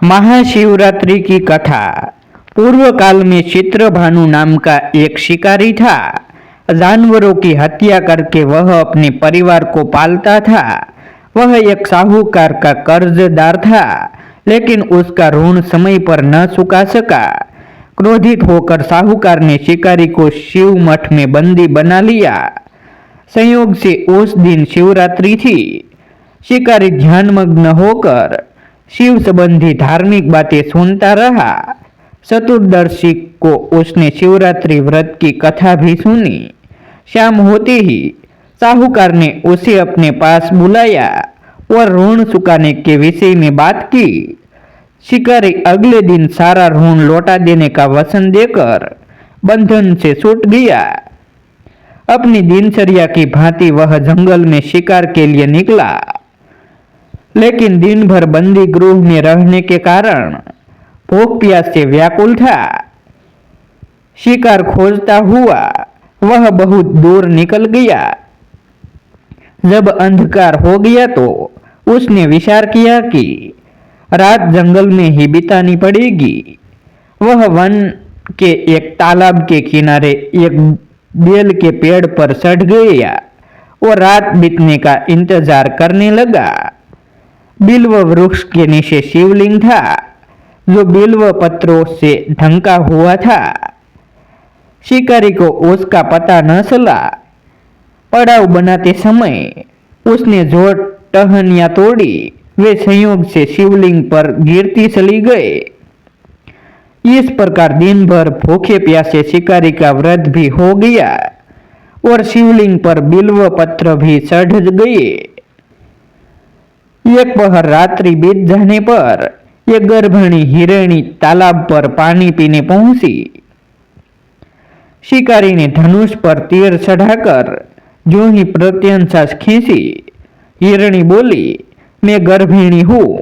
महाशिवरात्रि की कथा। पूर्व काल में चित्रभानु नाम का एक शिकारी था। जानवरों की हत्या करके वह अपने परिवार को पालता था। वह एक साहूकार का कर्जदार था, लेकिन उसका ऋण समय पर न चुका सका। क्रोधित होकर साहूकार ने शिकारी को शिव मठ में बंदी बना लिया। संयोग से उस दिन शिवरात्रि थी। शिकारी ध्यानमग्न होकर शिव संबंधी धार्मिक बातें सुनता रहा। चतुर्दशी को उसने शिवरात्रि व्रत की कथा भी सुनी। शाम होते ही साहूकार ने उसे अपने पास बुलाया और ऋण चुकाने के विषय में बात की। शिकारी अगले दिन सारा ऋण लौटा देने का वचन देकर बंधन से छूट गया। अपनी दिनचर्या की भांति वह जंगल में शिकार के लिए निकला, लेकिन दिन भर बंदी गृह में रहने के कारण भूख प्यास से व्याकुल था। शिकार खोजता हुआ वह बहुत दूर निकल गया। जब अंधकार हो गया तो उसने विचार किया कि रात जंगल में ही बितानी पड़ेगी। वह वन के एक तालाब के किनारे एक बेल के पेड़ पर चढ़ गया और रात बीतने का इंतजार करने लगा। बिल्व वृक्ष के नीचे शिवलिंग था, जो बिल्व पत्रों से ढंका हुआ था। शिकारी को उसका पता न चला। पड़ाव बनाते समय उसने जो टहनियां तोड़ी वे संयोग से शिवलिंग पर गिरती चली गए। इस प्रकार दिन भर भूखे प्यासे शिकारी का व्रत भी हो गया और शिवलिंग पर बिल्व पत्र भी चढ़ गए। एक पहर रात्रि बीत जाने पर एक गर्भिणी हिरणी तालाब पर पानी पीने पहुंची। शिकारी ने धनुष पर तीर चढ़ाकर जो ही प्रत्यंचा खींची। हिरणी बोली, मैं गर्भिणी हूँ,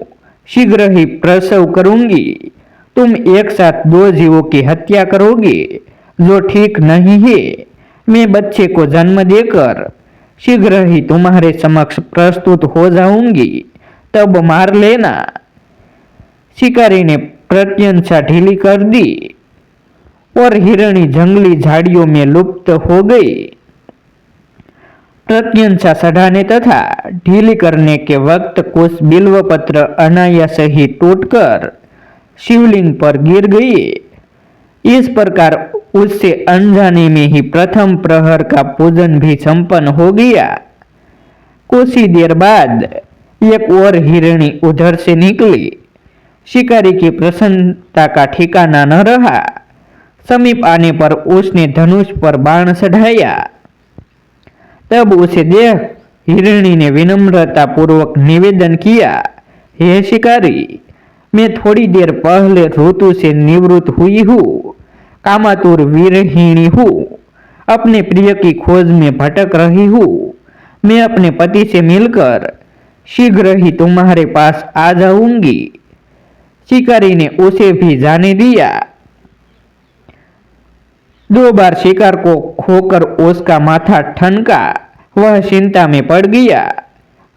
शीघ्र ही प्रसव करूंगी। तुम एक साथ दो जीवों की हत्या करोगे, जो ठीक नहीं है। मैं बच्चे को जन्म देकर शीघ्र ही तुम्हारे समक्ष प्रस्तुत हो जाऊंगी, तब मार लेना। शिकारी ने प्रत्यंचा ढीली कर दी और हिरणी जंगली झाड़ियों में लुप्त हो गई। प्रत्यंचा चढ़ाने तथा ढीली करने के वक्त कुछ बिल्व पत्र अनायास ही टूटकर शिवलिंग पर गिर गए। इस प्रकार उससे अनजाने में ही प्रथम प्रहर का पूजन भी संपन्न हो गया। कुछ ही देर बाद एक और हिरणी उधर से निकली। शिकारी की प्रसन्नता का ठिकाना न रहा। समीप आने पर उसने धनुष पर बाण चढ़ाया। तब उसे देख हिरणी ने विनम्रता पूर्वक निवेदन किया, हे शिकारी, मैं थोड़ी देर पहले ऋतु से निवृत्त हुई हूँ, कामातुर वीरहिणी हूँ, अपने प्रिय की खोज में भटक रही हूँ। मैं अपने पति से मिलकर शीघ्र ही तुम्हारे पास आ जाऊंगी। शिकारी ने उसे भी जाने दिया। 2 बार शिकार को खोकर उसका माथा ठनका। वह चिंता में पड़ गया।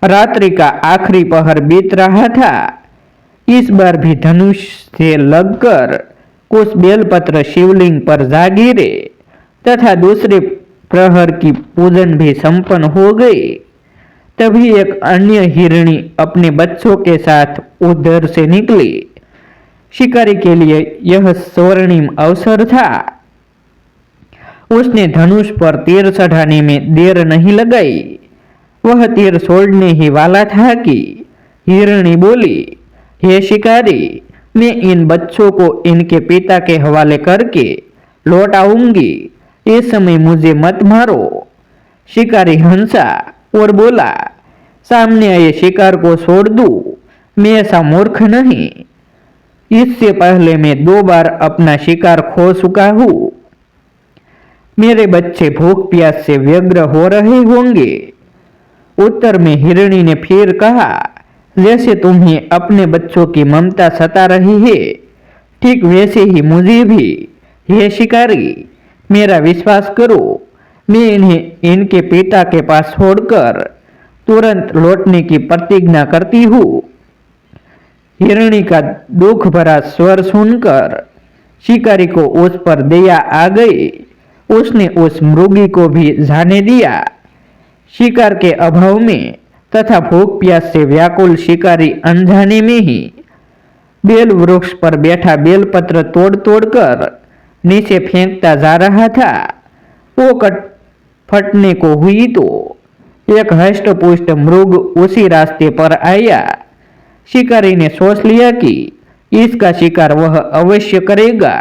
रात्रि का आखिरी पहर बीत रहा था। इस बार भी धनुष से लगकर कुछ बेलपत्र शिवलिंग पर जा गिरे तथा दूसरे प्रहर की पूजन भी संपन्न हो गई। तभी एक अन्य हिरणी अपने बच्चों के साथ उधर से निकली। शिकारी के लिए यह स्वर्णिम अवसर था। उसने धनुष पर तीर चढ़ाने में देर नहीं लगाई। वह तीर छोड़ने ही वाला था कि हिरणी बोली, हे शिकारी, मैं इन बच्चों को इनके पिता के हवाले करके लौट आऊंगी। इस समय मुझे मत मारो। शिकारी हंसा और बोला, सामने आए शिकार को छोड़ दूं? मैं ऐसा मूर्ख नहीं। इससे पहले मैं 2 बार अपना शिकार खो चुका हूँ। मेरे बच्चे भूख प्यास से व्यग्र हो रहे होंगे। उत्तर में हिरणी ने फिर कहा, जैसे तुम्हें अपने बच्चों की ममता सता रही है, ठीक वैसे ही मुझे भी। हे शिकारी, मेरा विश्वास करो, मैं इन्हें इनके पिता के पास छोड़कर तुरंत लौटने की प्रतिज्ञा करती हूँ। हिरणी का दुख भरा स्वर सुनकर शिकारी को उस पर दया आ गई। उसने उस मृगी को भी जाने दिया। शिकार के अभाव में तथा भूख प्यास से व्याकुल शिकारी अनजाने में ही बेल वृक्ष पर बैठा बेलपत्र तोड़ तोड़कर नीचे फेंकता जा रहा था। वो कट फटने को हुई तो एक हष्ट पुष्ट मृग उसी रास्ते पर आया। शिकारी ने सोच लिया कि इसका शिकार वह अवश्य करेगा।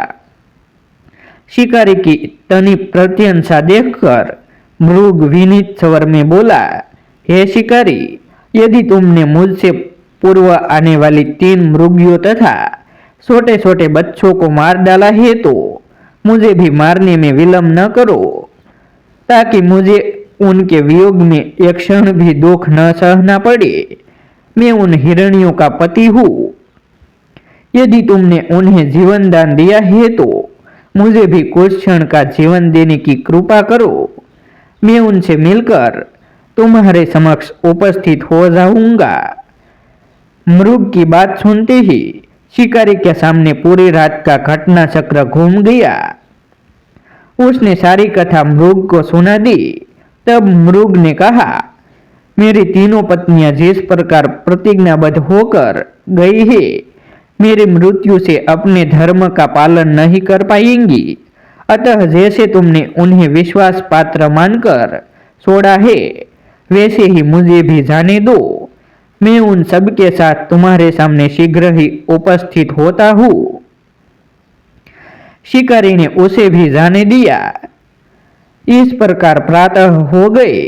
शिकारी की तनी प्रत्यंशा देखकर मृग विनीत स्वर में बोला, हे शिकारी, यदि तुमने मुझसे पूर्व आने वाली 3 मृगियों तथा छोटे छोटे बच्चों को मार डाला है तो मुझे भी मारने में विलंब न करो, ताकि मुझे उनके वियोग में एक क्षण भी दुख न सहना पड़े। मैं उन हिरणियों का पति हूँ। यदि तुमने उन्हें जीवन दान दिया है तो मुझे भी कुछ क्षण का जीवन देने की कृपा करो। मैं उनसे मिलकर तुम्हारे समक्ष उपस्थित हो जाऊंगा। मृग की बात सुनते ही शिकारी के सामने पूरी रात का घटना चक्र घूम गया। उसने सारी कथा मृग को सुना दी। तब मृग ने कहा, मेरी 3 पत्नियां जिस प्रकार प्रतिज्ञाबद्ध होकर गई है, मेरी मृत्यु से अपने धर्म का पालन नहीं कर पाएंगी। अतः जैसे तुमने उन्हें विश्वास पात्र मानकर छोड़ा है, वैसे ही मुझे भी जाने दो। मैं उन सब के साथ तुम्हारे सामने शीघ्र ही उपस्थित होता हूँ। शिकारी ने उसे भी जाने दिया। इस प्रकार प्रातः हो गए।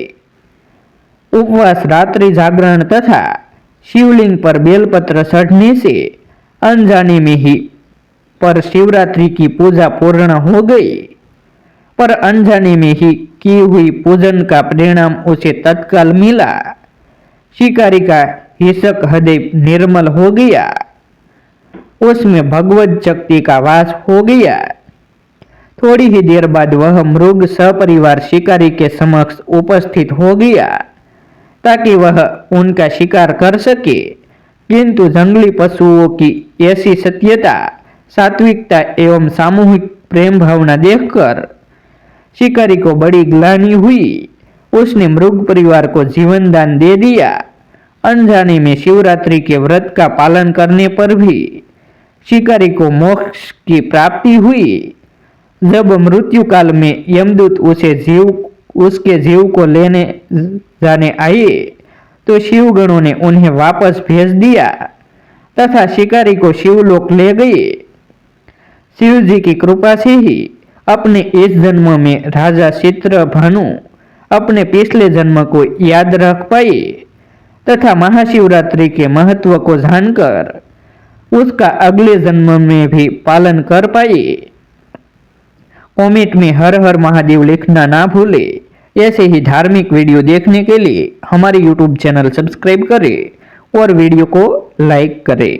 उपवास, रात्रि जागरण तथा शिवलिंग पर बेलपत्र चढ़ने से अनजाने में ही पर शिवरात्रि की पूजा पूर्ण हो गई। पर अनजाने में ही की हुई पूजन का परिणाम उसे तत्काल मिला। शिकारी का हिंसक हृदय निर्मल हो गया। उसमें भगवत शक्ति का वास हो गया। थोड़ी ही देर बाद वह मृग सपरिवार शिकारी के समक्ष उपस्थित हो गया ताकि वह उनका शिकार कर सके। किंतु जंगली पशुओं की ऐसी सत्यता, सात्विकता एवं सामूहिक प्रेम भावना देखकर शिकारी को बड़ी ग्लानि हुई। उसने मृग परिवार को जीवन दान दे दिया। अनजाने में शिवरात्रि के व्रत का पालन करने पर भी शिकारी को मोक्ष की प्राप्ति हुई। जब मृत्यु काल में यमदूत उसके जीव को लेने जाने आए तो शिवगणों ने उन्हें वापस भेज दिया तथा शिकारी को शिवलोक ले गए। शिव जी की कृपा से ही अपने इस जन्म में राजा चित्रभानु अपने पिछले जन्म को याद रख पाए तथा महाशिवरात्रि के महत्व को जानकर उसका अगले जन्म में भी पालन कर पाए। कमेंट में हर हर महादेव लिखना ना भूले। ऐसे ही धार्मिक वीडियो देखने के लिए हमारे YouTube चैनल सब्सक्राइब करें और वीडियो को लाइक करें।